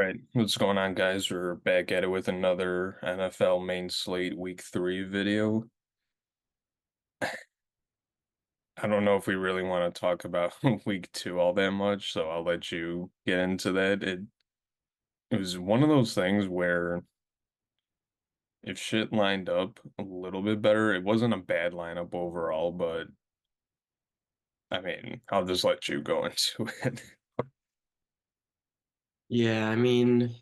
Right. What's going on, guys? We're back at it with another NFL main slate week 3 video. I don't know if we really want to talk about week 2 all that much, so I'll let you get into that. It was one of those things where if shit lined up a little bit better, it wasn't a bad lineup overall, but I mean, I'll just let you go into it. Yeah, I mean,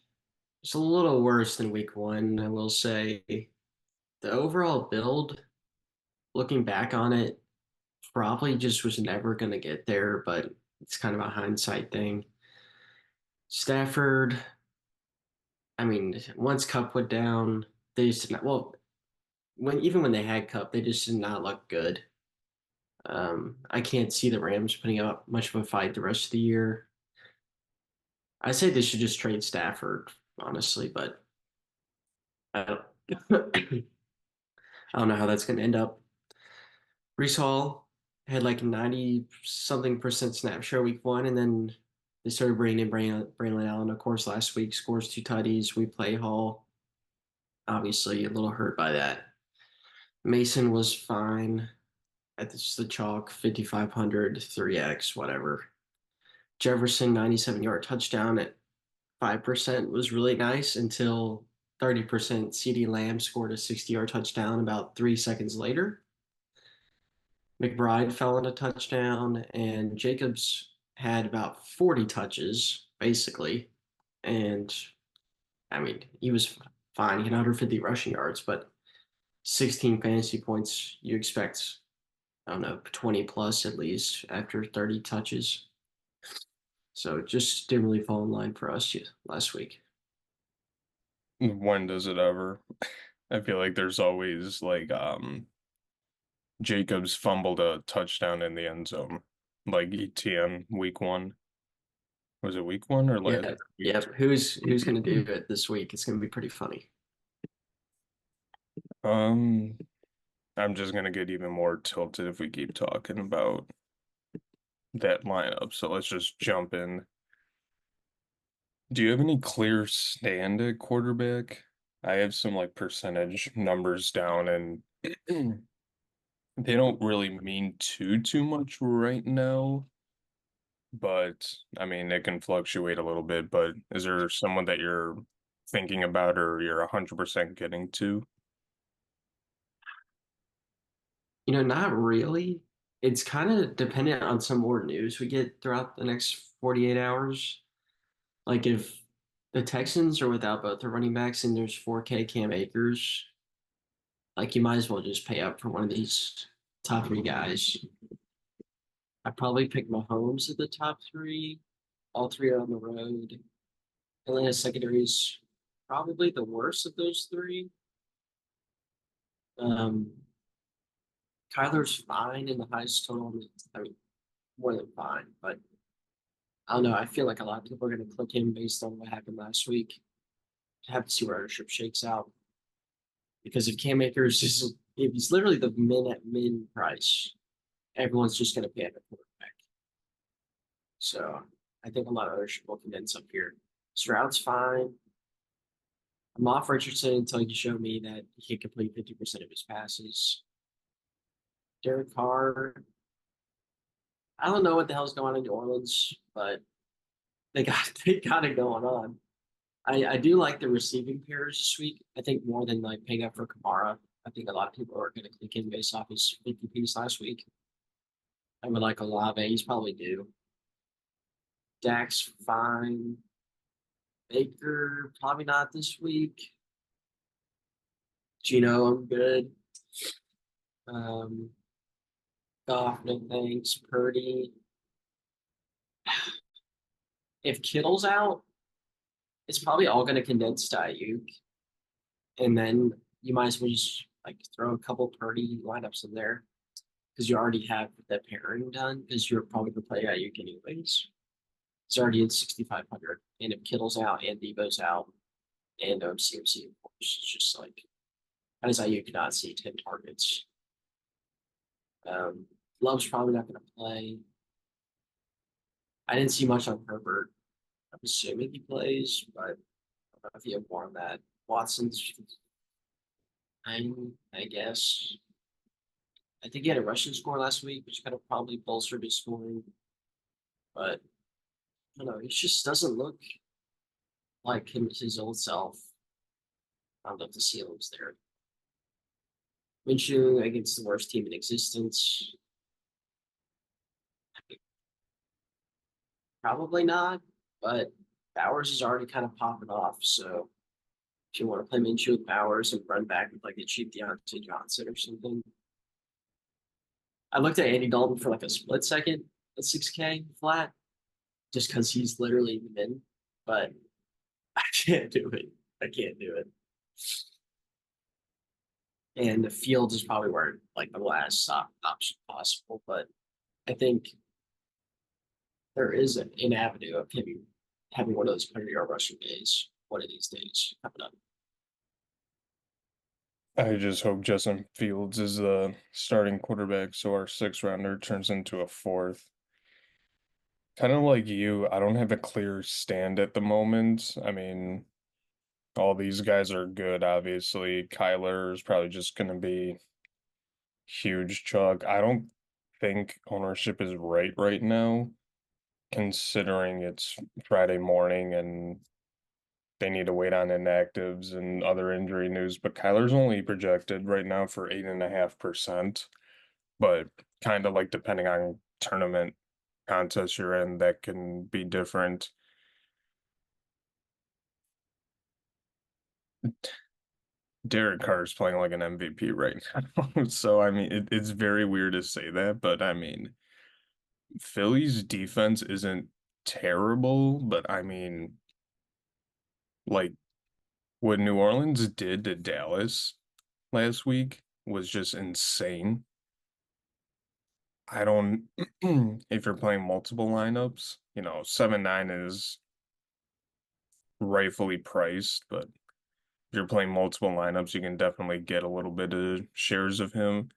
it's a little worse than week one, I will say. The overall build, looking back on it, probably just was never going to get there, but it's kind of a hindsight thing. Stafford, I mean, once Cup went down, they just did not, well, even when they had Cup, they just did not look good. I can't see the Rams putting up much of a fight the rest of the year. I say they should just trade Stafford, honestly, but I don't, I don't know how that's going to end up. Brees Hall had like 90 something percent snap share week one, and then they started bringing in Braylon Allen, of course, last week, scores two tutties. We play Hall, obviously, a little hurt by that. Mason was fine at the chalk, 5,500, 3x, whatever. Jefferson, 97-yard touchdown at 5% was really nice until 30% CD Lamb scored a 60-yard touchdown about 3 seconds later. McBride fell on a touchdown, and Jacobs had about 40 touches, basically. And I mean, he was fine. He had 150 rushing yards, but 16 fantasy points, you expect, I don't know, 20 plus at least after 30 touches. So it just didn't really fall in line for us last week. When does it ever? I feel like there's always Jacobs fumbled a touchdown in the end zone, like ETN week 1. Was it week 1 or last Yeah, week yeah. Who's going to do it this week? It's going to be pretty funny. 2? I'm just gonna get even more tilted if we keep talking about that lineup. So let's just jump in. Do you have any clear stand at quarterback? I have some like percentage numbers down and they don't really mean too much right now. But I mean, it can fluctuate a little bit. But is there someone that you're thinking about or you're 100% getting to? Not really. It's kind of dependent on some more news we get throughout the next 48 hours. Like if the Texans are without both their running backs and there's 4K Cam Akers, like you might as well just pay up for one of these top three guys. I'd probably pick Mahomes at the top three. All three are on the road. Atlanta secondary is probably the worst of those three. Um, Kyler's fine in the highest total. I mean, more than fine, but I don't know. I feel like a lot of people are going to click him based on what happened last week. Have to see where ownership shakes out. Because if Cam Akers is if he's literally the min price, everyone's just going to pay at the quarterback. So I think a lot of ownership will condense up here. Stroud's fine. I'm off Richardson until you show me that he can complete 50% of his passes. Derek Carr, I don't know what the hell's going on in New Orleans, but they got it going on. I do like the receiving pairs this week. I think more than like paying up for Kamara. I think a lot of people are going to click in based off his 50 piece last week. I would like Olave. He's probably due. Dak's fine. Baker, probably not this week. Gino, I'm good. Um, Goff, no thanks. Purdy. If Kittle's out, it's probably all going to condense to Ayuk. And then you might as well just like throw a couple Purdy lineups in there because you already have the pairing done because you're probably going to play Ayuk anyways. It's already at 6,500. And if Kittle's out and Debo's out and CMC, of course, it's just like, how does Ayuk not see 10 targets? Um, Love's probably not going to play. I didn't see much on Herbert. assuming he plays, but I don't know if you have more on that. Watson's fine, I guess. I think he had a rushing score last week, which kind of probably bolstered his scoring. But I don't know, he just doesn't look like his old self. I don't know if the ceiling's there. Minshew against the worst team in existence. Probably not, but Bowers is already kind of popping off. So if you want to play Minshew with Bowers and run back with like a cheap Deontay Johnson or something. I looked at Andy Dalton for like a split second at 6K flat, just because he's literally the min, but I can't do it. I can't do it. And the Fields is probably where like the last option possible, but I think there is an avenue of him having one of those 100-yard rushing days one of these days coming up. I just hope Justin Fields is the starting quarterback, so our sixth rounder turns into a fourth. Kind of like you, I don't have a clear stand at the moment. I mean, all these guys are good, obviously. Kyler is probably just going to be huge chalk. I don't think ownership is right now, considering it's Friday morning and they need to wait on inactives and other injury news. But Kyler's only projected right now for 8.5%. But kind of like depending on tournament contest you're in, that can be different. Derek Carr is playing like an MVP right now. So, I mean, it's very weird to say that, but I mean, Philly's defense isn't terrible, but I mean, like what New Orleans did to Dallas last week was just insane. I don't, if you're playing multiple lineups, 7-9 is rightfully priced, but if you're playing multiple lineups, you can definitely get a little bit of shares of him.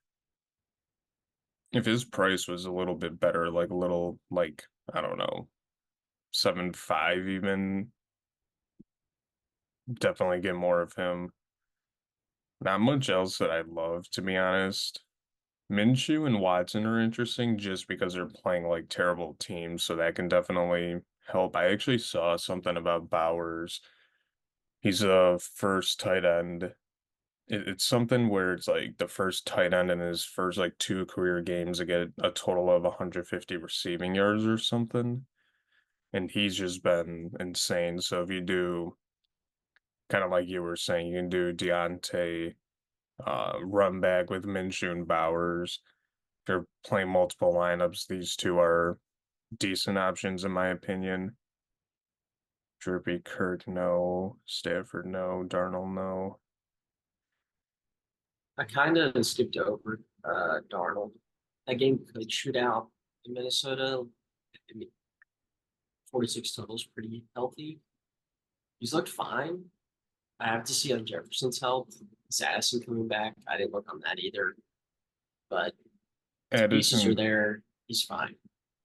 If his price was a little bit better, like a little, like, I don't know, 7.5 even, definitely get more of him. Not much else that I love, to be honest. Minshew and Watson are interesting just because they're playing like terrible teams, so that can definitely help. I actually saw something about Bowers. He's a first tight end. It's something where it's like the first tight end in his first like two career games to get a total of 150 receiving yards or something. And he's just been insane. So if you do kind of like you were saying, you can do Deontay run back with Minshew and Bowers. If you're playing multiple lineups, these two are decent options in my opinion. Drippy, Kirk, no. Stafford, no. Darnold, no. I kind of skipped over Darnold. That game could shoot out in Minnesota. I mean, 46 total is pretty healthy. He's looked fine. I have to see on Jefferson's health. Is Addison coming back? I didn't look on that either, but the pieces are Addison, there. He's fine.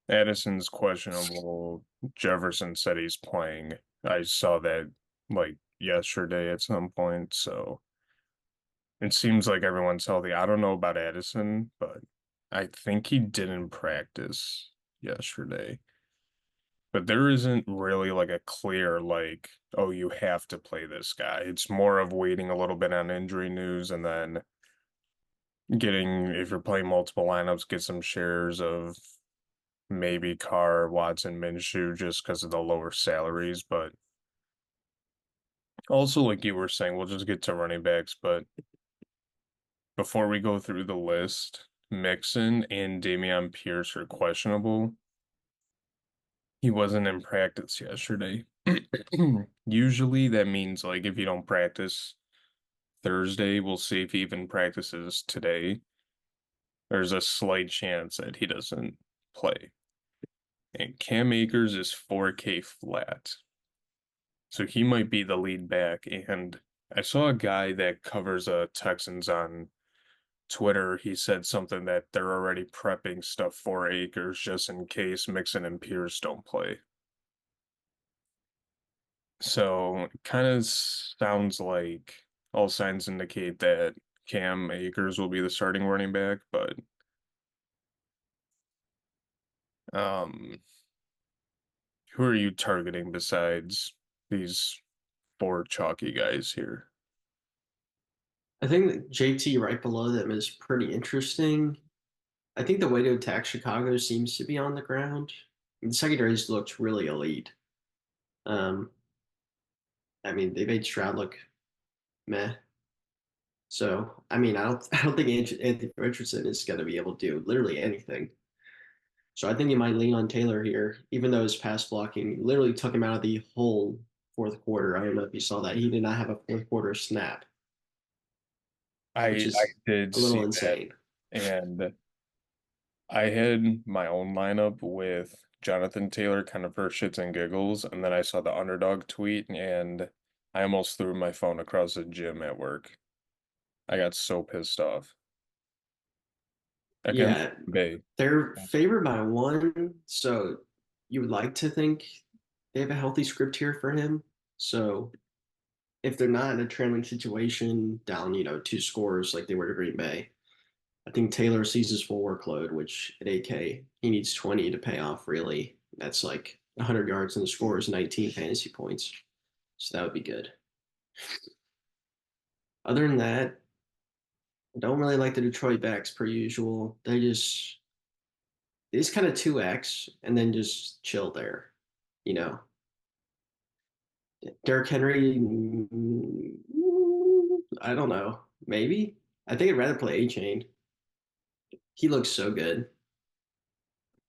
Addison's questionable. Jefferson said he's playing. I saw that like yesterday at some point, so it seems like everyone's healthy. I don't know about Addison, but I think he didn't practice yesterday. But there isn't really like a clear like, oh, you have to play this guy. It's more of waiting a little bit on injury news and then getting, if you're playing multiple lineups, get some shares of maybe Carr, Watson, Minshew just because of the lower salaries. But also, like you were saying, we'll just get to running backs. But before we go through the list, Mixon and Dameon Pierce are questionable. He wasn't in practice yesterday. Usually that means like if you don't practice Thursday, we'll see if he even practices today. There's a slight chance that he doesn't play. And Cam Akers is 4K flat. So he might be the lead back. And I saw a guy that covers Texans on Twitter. He said something that they're already prepping stuff for Akers just in case Mixon and Pierce don't play. So it kind of sounds like all signs indicate that Cam Akers will be the starting running back, but um, who are you targeting besides these four chalky guys here? I think that JT right below them is pretty interesting. I think the way to attack Chicago seems to be on the ground. The secondaries looked really elite. Um, I mean, they made Stroud look meh. So, I mean, I don't think Anthony Richardson is going to be able to do literally anything. So I think you might lean on Taylor here, even though his pass blocking literally took him out of the whole fourth quarter. I don't know if you saw that. He did not have a fourth quarter snap, which I is did a little see that, insane. and I had my own lineup with Jonathan Taylor kind of for shits and giggles, and then I saw the underdog tweet, and I almost threw my phone across the gym at work. I got so pissed off against Yeah, Bay. they're favored by one, so you would like to think they have a healthy script here for him. So if they're not in a trailing situation, down, two scores like they were to Green Bay, I think Taylor sees his full workload, which at 8K, he needs 20 to pay off, really. That's like 100 yards and the score is 19 fantasy points. So that would be good. Other than that, I don't really like the Detroit backs per usual. They just kind of 2X and then just chill there. You know, Derrick Henry, I don't know. Maybe. I think I'd rather play A Chain. He looks so good.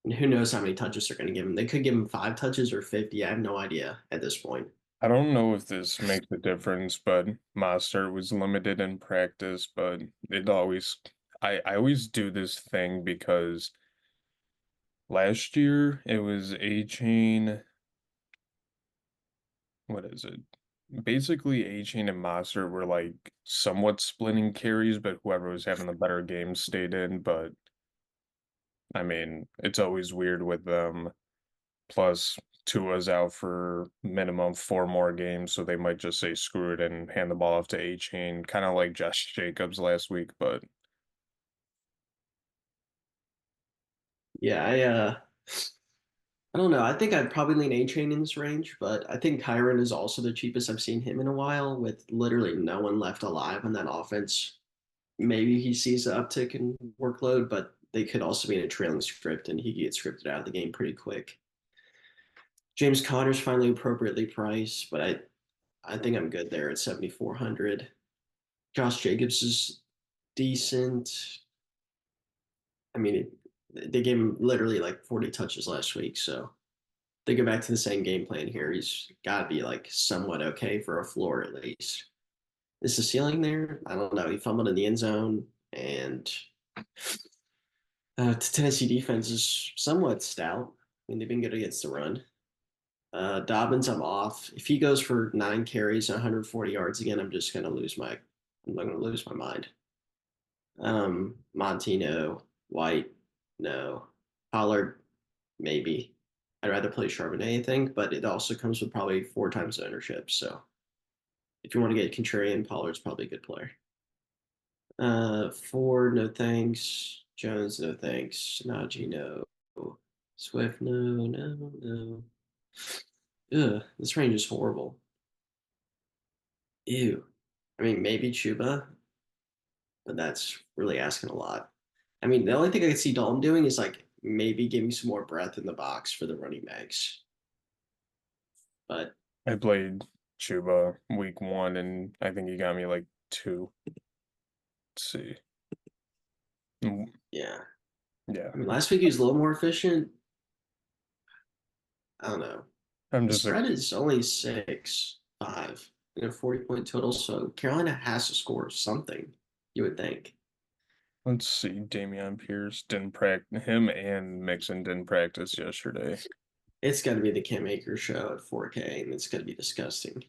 And who knows how many touches they're going to give him? They could give him 5 touches or 50. I have no idea at this point. I don't know if this makes a difference, but Monster was limited in practice, but it always I always do this thing because last year it was A Chain, what is it? Basically A Chain and Monster were like somewhat splitting carries, but whoever was having the better game stayed in, but I mean, it's always weird with them. Plus, Tua's out for minimum 4 more games, so they might just say screw it and hand the ball off to A-Chain, kind of like Josh Jacobs last week. But Yeah, I don't know. I think I'd probably lean A Chain in this range, but I think Kyron is also the cheapest I've seen him in a while, with literally no one left alive on that offense. Maybe he sees the uptick in workload, but they could also be in a trailing script and he could get scripted out of the game pretty quick. James Conner's finally appropriately priced, but I think I'm good there at 7,400. Josh Jacobs is decent. I mean, they gave him literally like 40 touches last week, so they go back to the same game plan here. He's got to be like somewhat okay for a floor at least. Is the ceiling there? I don't know. He fumbled in the end zone, and Tennessee defense is somewhat stout. I mean, they've been good against the run. Dobbins, I'm off. If he goes for 9 carries and 140 yards again, I'm going to lose my mind. Montino, White, no. Pollard, maybe. I'd rather play Charbonnet, I think, but it also comes with probably 4 times ownership. So if you want to get contrarian, Pollard's probably a good player. Ford, no thanks. Jones, no thanks. Najee, no. Swift, no, no, no. Ugh, this range is horrible. Ew. I mean, maybe Chuba, but that's really asking a lot. I mean, the only thing I could see Dalton doing is like maybe giving some more breath in the box for the running backs. But I played Chuba week 1, and I think he got me like two. Let's see. yeah, Yeah, I mean, last week he was a little more efficient. I don't know. I'm The just spread is only 6-5 in a 40-point total, so Carolina has to score something, you would think. let's see. Damian Pierce didn't practice. Him and Mixon didn't practice yesterday. It's got to be the Cam Akers show at 4K, and it's going to be disgusting.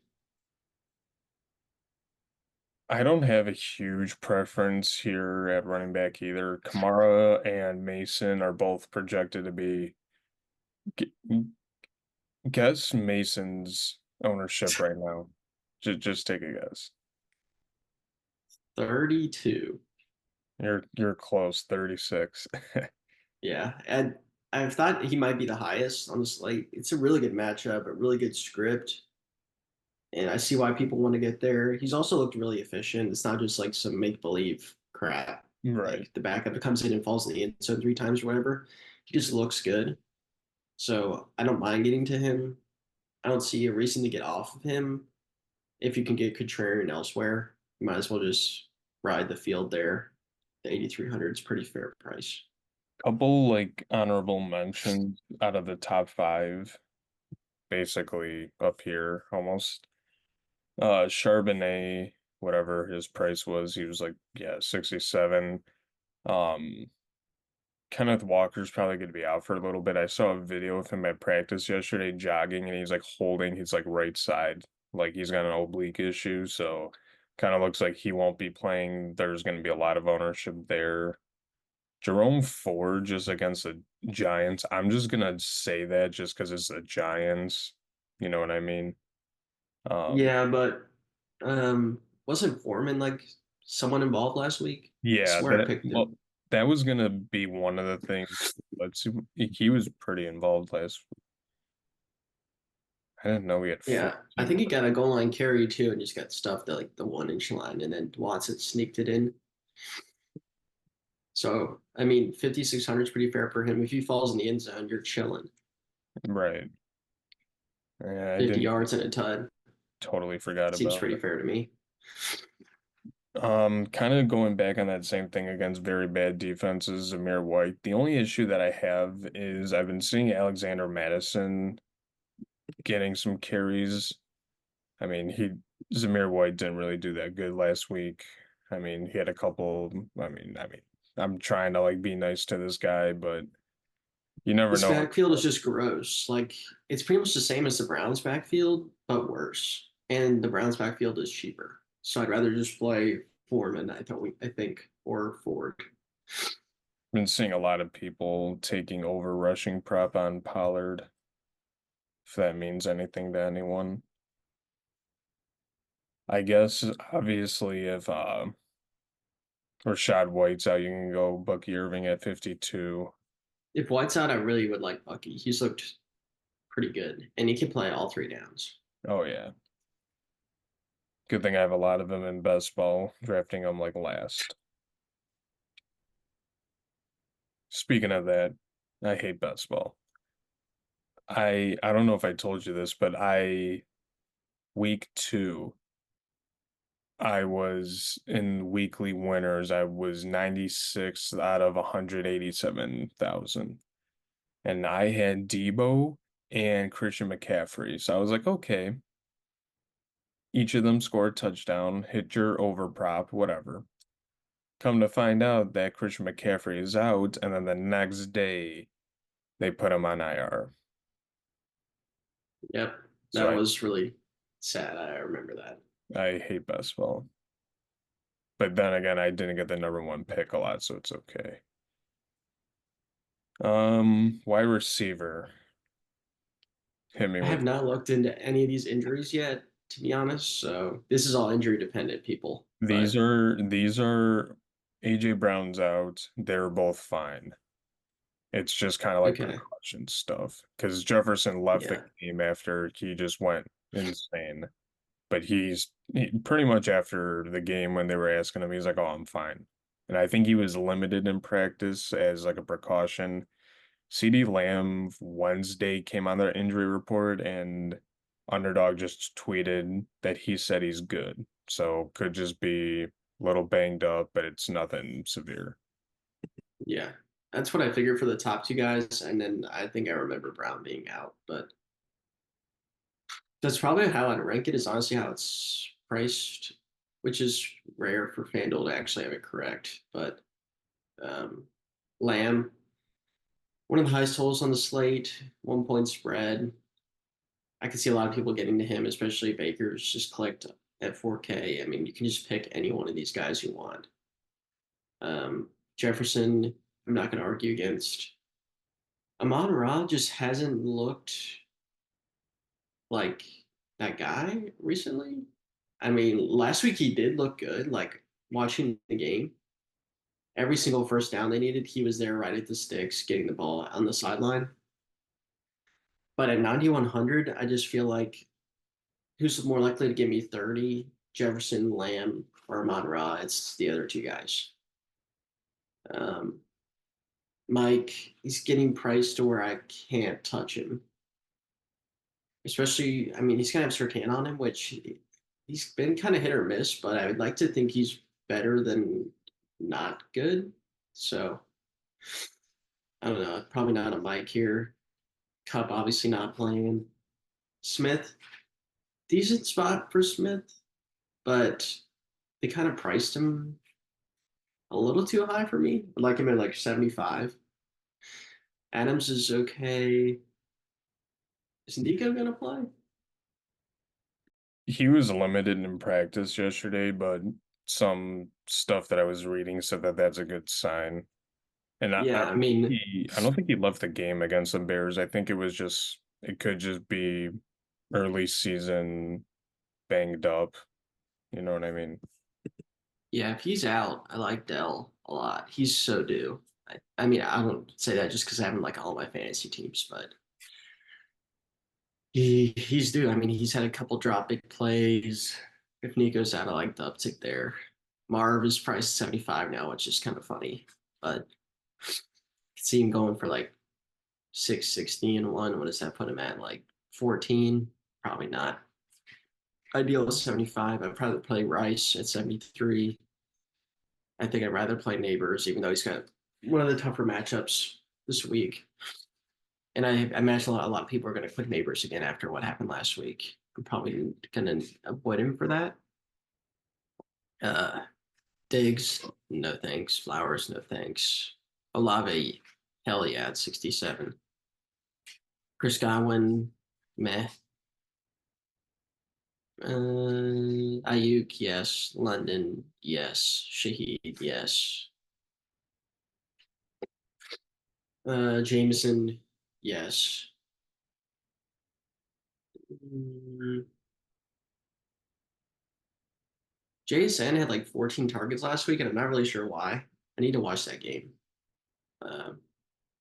I don't have a huge preference here at running back either. Kamara and Mason are both projected to be. gu- Guess Mason's. ownership right now? Just take a guess. 32. You're close, 36. Yeah, and I thought he might be the highest on the slate. It's a really good matchup, a really good script, and I see why people want to get there. He's also looked really efficient. It's not just like some make believe crap, Right. like the backup that comes in and falls in the end zone 3 times or whatever. He just looks good, so I don't mind getting to him. I don't see a reason to get off of him. If you can get contrarian elsewhere, you might as well just ride the field there. The 8,300 is pretty fair price. Couple like honorable mentions out of the top five, basically up here almost. Charbonnet, whatever his price was, he was like, yeah, 67. Um, Kenneth Walker's probably going to be out for a little bit. I saw a video of him at practice yesterday jogging, and he's like holding his like right side, like he's got an oblique issue. So kind of looks like he won't be playing. There's going to be a lot of ownership there. Jerome Ford just against the Giants. I'm just gonna say that just because it's the Giants. You know what I mean? Um, Yeah, but wasn't Foreman like someone involved last week? I yeah, swear I picked him. that was gonna be one of the things. Let's see. He was pretty involved last. I didn't know we had Yeah, I think 14. he got a goal line carry too, and just got stuffed at like the 1 inch line, and then Watson sneaked it in. So I mean, 5,600 is pretty fair for him. If he falls in the end zone, you're chilling. Right. Yeah, I 50 didn't yards and a ton totally forgot seems about pretty that. fair to me. Kind of going back on that same thing against very bad defenses, Zamir White. The only issue that I have is I've been seeing Alexander Madison getting some carries. I mean, Zamir White didn't really do that good last week. I mean, he had a couple. I'm trying to like be nice to this guy, but you never This know what. backfield is just gross. Like it's pretty much the same as the Browns backfield, but worse. And the Browns backfield is cheaper. So I'd rather just play Foreman, I think, or Ford. I've been seeing a lot of people taking over rushing prop on Pollard, if that means anything to anyone. I guess obviously if Rashad White's out, you can go Bucky Irving at 52. If White's out, I really would like Bucky. He's looked pretty good, and he can play all 3 downs. Oh yeah. Good thing I have a lot of them in best ball, drafting them like last. Speaking of that, I hate best ball. I don't know if I told you this, but I week two, I was in weekly winners. I was 96th out of 187,000. And I had Debo and Christian McCaffrey. So I was like, okay, each of them scored a touchdown, hit your over prop, whatever. Come to find out that Christian McCaffrey is out, and then the next day they put him on IR. Yep, So that was really sad. I remember that. I hate best ball. But then again, I didn't get the number one pick a lot, so it's okay. Wide receiver. Hit me I have with not looked into any of these injuries yet, to be honest. So this is all injury dependent, people. these But are these are AJ Brown's out. They're both fine. It's just kind of like okay, precaution stuff because Jefferson left the yeah, game after he just went insane. But pretty much after the game when they were asking him, he's like, "Oh, I'm fine." And I think he was limited in practice as like a precaution. CD Lamb Wednesday came on their injury report, and Underdog just tweeted that he said he's good. So could just be a little banged up, but it's nothing severe. yeah. That's what I figured for the top two guys, and then I think I remember Brown being out, but that's probably how I'd rank it. Is honestly how it's priced, which is rare for FanDuel to actually have it correct. But um, Lamb, one of the highest totals on the slate, 1 point spread. I can see a lot of people getting to him, especially Baker's just clicked at 4K. I mean, you can just pick any one of these guys you want. Jefferson, I'm not going to argue against. Amon Ra just hasn't looked like that guy recently. I mean, last week he did look good. Like watching the game, every single first down they needed, he was there right at the sticks, getting the ball on the sideline. But at 9,100, I just feel like who's more likely to give me 30? Jefferson, Lamb, or Amon Ra? It's the other two guys. Um, Mike, he's getting priced to where I can't touch him. Especially, I mean, he's gonna have Sertan on him, which he's been kind of hit or miss, but I would like to think he's better than not good. So I don't know. Probably not a Mike here. Cup obviously not playing. Smith, decent spot for Smith, but they kind of priced him a little too high for me. I'd like him at like 75. Adams is okay. Is Nico gonna play? He was limited in practice yesterday, but some stuff that I was reading said that that's a good sign. And Yeah, I mean, I don't think he left the game against the Bears. I think it could just be early season banged up. You know what I mean? yeah, if he's out, I like Dell a lot. He's so due. I mean, I don't say that just because I have him like all my fantasy teams, but he's due. I mean, he's had a couple drop big plays. If Nico's out, I like the uptick there. Marv is priced 75 now, which is kind of funny, but I could see him going for like 660 and one. What does that put him at? Like 14? Probably not. Ideal is 75. I'd probably play Rice at 73. I think I'd rather play Neighbors, even though he's got one of the tougher matchups this week. And I imagine a lot of people are going to click Neighbors again after what happened last week. I'm probably going to avoid him for that. Uh, Diggs, no thanks. Flowers, no thanks. Olave, hell yeah, at 67. Chris Godwin, meh. Ayuk, yes. London, yes. Shaheed, yes. Jameson, yes. Mm, JSN had like 14 targets last week, and I'm not really sure why. I need to watch that game. Uh,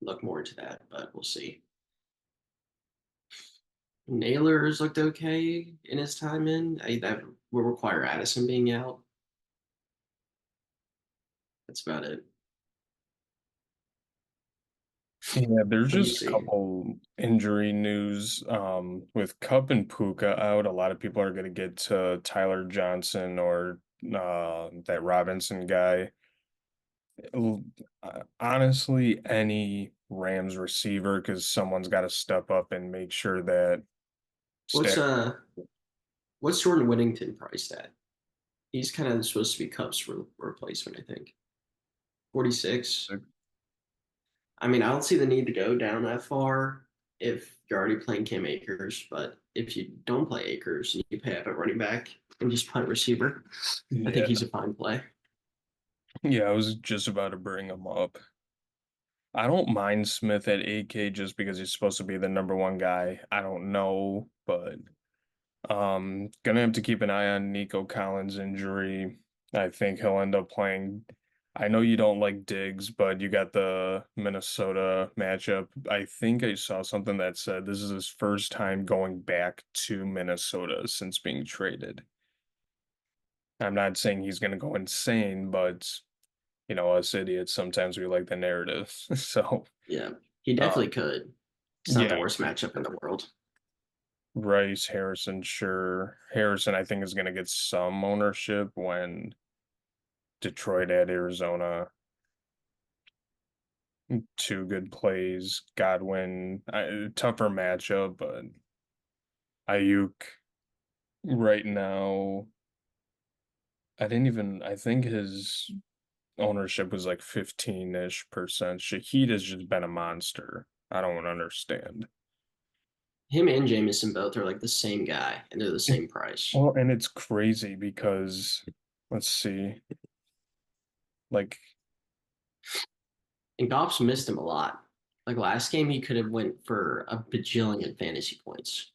Look more into that, but we'll see. Nailers looked okay in his time in. That will require Addison being out. That's about it. Yeah, there's What do you just a see? couple injury news. With Cup and Puka out, a lot of people are going to get to Tyler Johnson or that Robinson guy. Honestly, any Rams receiver, because someone's got to step up and make sure that What's stack. uh what's Jordan Whittington priced at? He's kind of supposed to be Cubs replacement, I think. 46. I mean, I don't see the need to go down that far if you're already playing Cam Akers, but if you don't play Akers and you pay up at running back and just punt receiver, I think Yeah, he's a fine play. yeah, I was just about to bring him up. I don't mind Smith at 8K just because he's supposed to be the number one guy. I don't know, but gonna have to keep an eye on Nico Collins' injury. I think he'll end up playing. I know you don't like Diggs, but you got the Minnesota matchup. I think I saw something that said this is his first time going back to Minnesota since being traded. I'm not saying he's gonna go insane, but us idiots sometimes we like the narrative. So, Yeah, he uh, definitely could. It's not the yeah, worst matchup in the world. Rice, Harrison, sure. Harrison, I think, is gonna get some ownership when Detroit at Arizona. Two good plays. Godwin, tougher matchup, but Ayuk right now, I think his ownership was like 15-ish percent. Shaheed has just been a monster. I don't understand. Him and Jameson both are like the same guy, and they're the same price. Well, and it's crazy because let's see, like And Goff's missed him a lot. Like last game, he could have went for a bajillion fantasy points.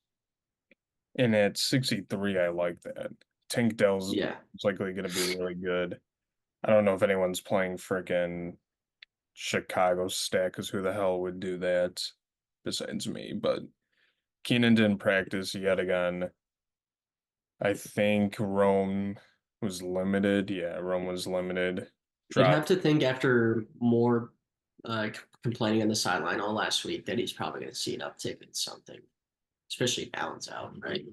And at 63, I like that. Tank Dell's Yeah, likely going to be really good. I don't know if anyone's playing frickin' Chicago stack, because who the hell would do that besides me? But Keenan didn't practice yet again. I think Rome was limited. Yeah, Rome was limited. you'd have Dropped. to think after more complaining on the sideline all last week that he's probably going to see an uptick in something, especially if Allen's out, right?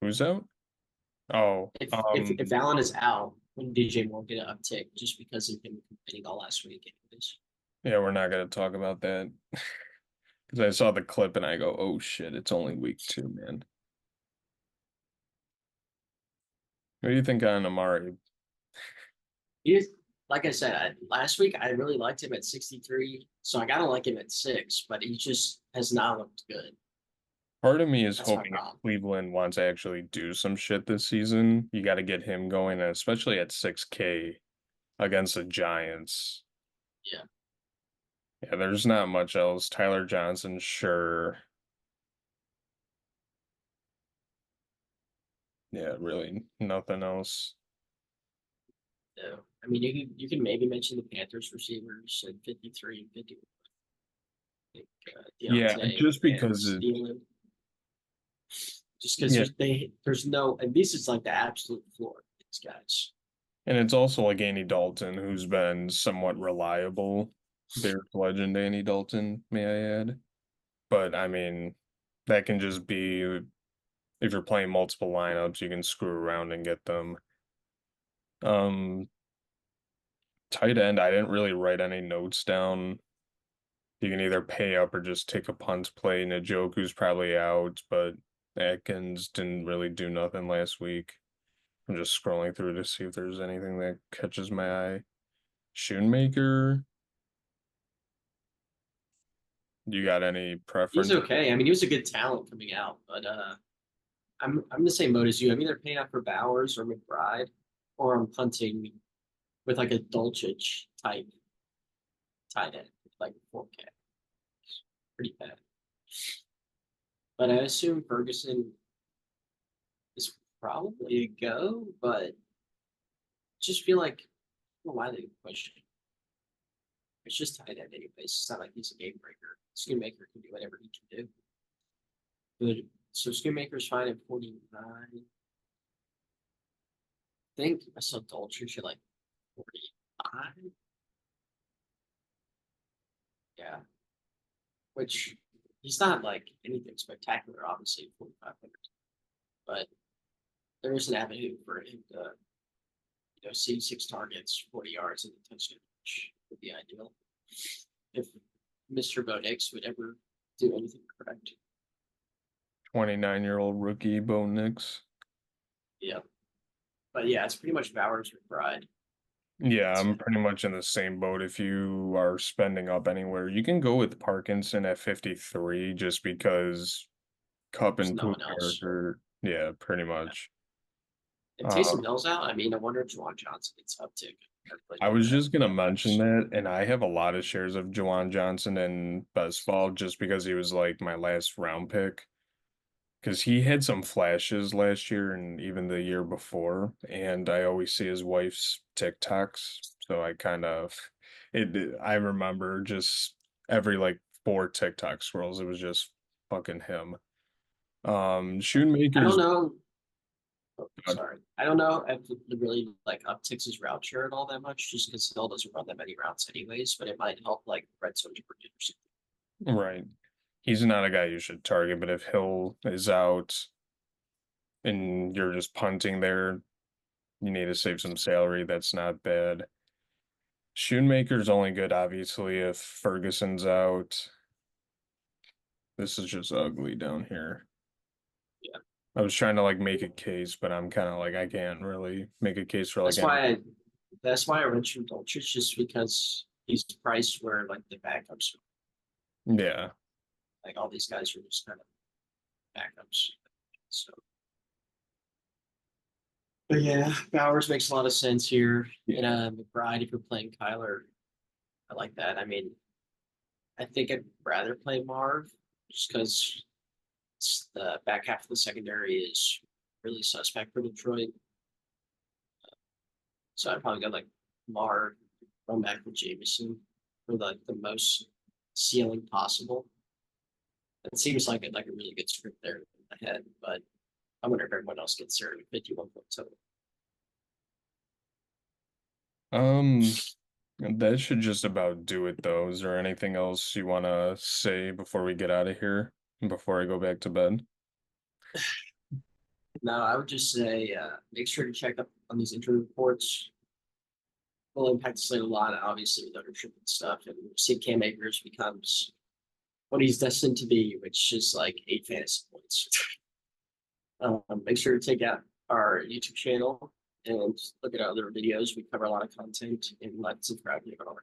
Who's out? Oh, If Allen is out, when DJ Moore get an uptick just because of him complaining all last week, anyways. yeah, we're not gonna talk about that because I saw the clip and I go, oh shit, it's only week 2, man. What do you think on Amari? He is, like I said, last week I really liked him at 63, so I gotta like him at 6, but he just has not looked good. Part of me is That's my hoping if problem. Cleveland wants to actually do some shit this season, you got to get him going, and especially at 6K against the Giants. Yeah. Yeah, there's not much else. Tyler Johnson, sure. Yeah, really nothing else. No. I mean, you can maybe mention the Panthers receivers at 53 and 50. Like, Yeah, Deontay just and because it, Thielen. Just because yeah, there's no, and this is like the absolute floor of these guys. and it's also like Andy Dalton, who's been somewhat reliable. Bears legend Andy Dalton, may I add. But I mean, that can just be if you're playing multiple lineups, you can screw around and get them. Um, Tight end, I didn't really write any notes down. You can either pay up or just take a punt play. Njoku's probably out, but Atkins didn't really do nothing last week. I'm just scrolling through to see if there's anything that catches my eye. Shoemaker, you got any He's preference? okay. I mean, he was a good talent coming out, but I'm the same mode as you. I'm either paying up for Bowers or McBride, or I'm punting with like a Dolchich type tight end, like 4K. Pretty bad. But I assume Ferguson is probably a go, but just feel like, well, why they push it? It's just tight end anyways. It's not like he's a game breaker. Schoonmaker can do whatever he can do. Good. So Schoonmaker's fine at 49. I think I saw Dolchich at like 45. Yeah. Which he's not like anything spectacular, obviously, 4,500. But there is an avenue for him to, see 6 targets, 40 yards, and a touchdown, which would be ideal. If Mr. Bo Nix would ever do anything correct. 29-year-old rookie Bo Nix. Yeah. But yeah, it's pretty much Bowers McBride. Yeah, That's I'm it. pretty much in the same boat. If you are spending up anywhere, you can go with Parkinson at 53 just because Cup There's and no Puka one else. yeah, pretty Yeah. much. If Uh, Taysom Hill's out, I mean, I wonder if Juwan Johnson gets uptick. I was just gonna Yeah. mention that, and I have a lot of shares of Jawan Johnson in best ball just because he was like my last round pick. Because he had some flashes last year and even the year before, and I always see his wife's TikToks, so I kind of I remember just every like 4 TikTok scrolls, it was just fucking him. I don't Shoemaker's know. Oh, good. sorry. I don't know if it really like upticks his route share at all that much, just because Hill doesn't run that many routes anyways, but it might help like red zone produce. Right. He's not a guy you should target, but if Hill is out and you're just punting there, you need to save some salary. That's not bad. Shoemaker's only good, obviously, if Ferguson's out. This is just ugly down here. Yeah. I was trying to like make a case, but I'm kind of like I can't really make a case for like That's any. why I that's why I mentioned Dolchich, just because he's priced where like the backups Yeah, like all these guys are just kind of backups. So but yeah, Bowers makes a lot of sense here. And yeah. McBride, if you're playing Kyler, I like that. I mean, I think I'd rather play Marv just because The back half of the secondary is really suspect for Detroit. So I'd probably go like Lamar, run back with Jameson for the most ceiling possible. It seems like a really good script there in the head, but I wonder if everyone else gets their 51 point total. Um, that should just about do it though. Is there anything else you want to say before we get out of here? Before I go back to bed? No, I would just say make sure to check up on these injury reports. Will impact the slate a lot, obviously, with ownership and stuff. And see Cam Akers becomes what he's destined to be, which is like 8 fantasy points. Make sure to check out our YouTube channel and look at our other videos. We cover a lot of content and like subscribe to our